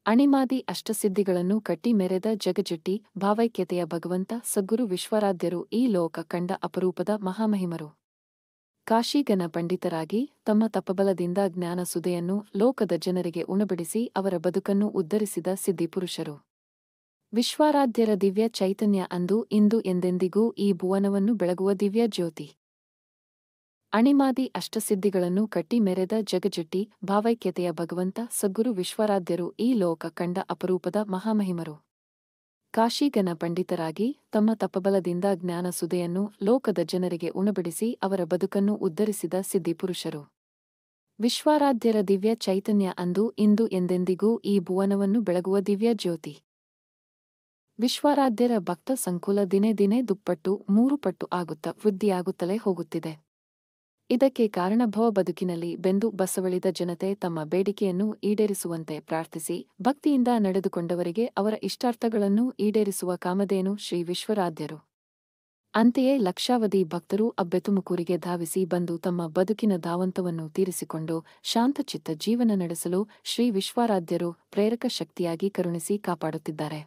ಅಣಿಮಾದಿ ಅಷ್ಟಸಿದ್ಧಿಗಳನ್ನು ಕಟ್ಟಿ ಮೆರೆದ ಜಗಜ್ಜೆಟ್ಟಿ ಭಾವೈಕ್ಯತೆಯ ಭಗವಂತ ಸದ್ಗುರು ವಿಶ್ವರಾಧ್ಯರು ಈ ಲೋಕ ಕಂಡ ಅಪರೂಪದ ಮಹಾಮಹಿಮರು. ಕಾಶೀಗನ ಪಂಡಿತರಾಗಿ ತಮ್ಮ ತಪಬಲದಿಂದ ಜ್ಞಾನಸುಧೆಯನ್ನು ಲೋಕದ ಜನರಿಗೆ ಉಣಬಡಿಸಿ ಅವರ ಬದುಕನ್ನು ಉದ್ಧರಿಸಿದ ಸಿದ್ಧಿಪುರುಷರು. ವಿಶ್ವಾರಾಧ್ಯರ ದಿವ್ಯ ಚೈತನ್ಯ ಅಂದು ಇಂದು ಎಂದೆಂದಿಗೂ ಈ ಭುವನವನ್ನು ಬೆಳಗುವ ದಿವ್ಯ ಜ್ಯೋತಿ. ಅಣಿಮಾದಿ ಅಷ್ಟಸಿದ್ಧಿಗಳನ್ನು ಕಟ್ಟಿ ಮೆರೆದ ಜಗಜ್ಜೆಟ್ಟಿ ಭಾವೈಕ್ಯತೆಯ ಭಗವಂತ ಸದ್ಗುರು ವಿಶ್ವರಾಧ್ಯರು ಈ ಲೋಕ ಕಂಡ ಅಪರೂಪದ ಮಹಾಮಹಿಮರು. ಕಾಶೀಗನ ಪಂಡಿತರಾಗಿ ತಮ್ಮ ತಪಬಲದಿಂದ ಜ್ಞಾನಸುಧೆಯನ್ನು ಲೋಕದ ಜನರಿಗೆ ಉಣಬಡಿಸಿ ಅವರ ಬದುಕನ್ನು ಉದ್ಧರಿಸಿದ ಸಿದ್ಧಿಪುರುಷರು. ವಿಶ್ವಾರಾಧ್ಯರ ದಿವ್ಯ ಚೈತನ್ಯ ಅಂದು ಇಂದು ಎಂದೆಂದಿಗೂ ಈ ಭುವನವನ್ನು ಬೆಳಗುವ ದಿವ್ಯ ಜ್ಯೋತಿ. ವಿಶ್ವಾರಾಧ್ಯರ ಭಕ್ತ ಸಂಕುಲ ದಿನೇ ದಿನೇ ದುಪ್ಪಟ್ಟು ಮೂರು ಪಟ್ಟು ಆಗುತ್ತಾ ವೃದ್ಧಿಯಾಗುತ್ತಲೇ ಹೋಗುತ್ತಿದೆ. ಇದಕ್ಕೆ ಕಾರಣ ಭವ ಬದುಕಿನಲ್ಲಿ ಬೆಂದು ಬಸವಳಿದ ಜನತೆ ತಮ್ಮ ಬೇಡಿಕೆಯನ್ನು ಈಡೇರಿಸುವಂತೆ ಪ್ರಾರ್ಥಿಸಿ ಭಕ್ತಿಯಿಂದ ನಡೆದುಕೊಂಡವರಿಗೆ ಅವರ ಇಷ್ಟಾರ್ಥಗಳನ್ನು ಈಡೇರಿಸುವ ಕಾಮಧೇನು ಶ್ರೀ ವಿಶ್ವರಾಧ್ಯರು. ಅಂತೆಯೇ ಲಕ್ಷಾವಧಿ ಭಕ್ತರು ಅಬ್ಬೆತುಮುಕೂರಿಗೆ ಧಾವಿಸಿ ಬಂದು ತಮ್ಮ ಬದುಕಿನ ಧಾವಂತವನ್ನು ತೀರಿಸಿಕೊಂಡು ಶಾಂತಚಿತ್ತ ಜೀವನ ನಡೆಸಲು ಶ್ರೀ ವಿಶ್ವಾರಾಧ್ಯರು ಪ್ರೇರಕ ಶಕ್ತಿಯಾಗಿ ಕರುಣಿಸಿ ಕಾಪಾಡುತ್ತಿದ್ದಾರೆ.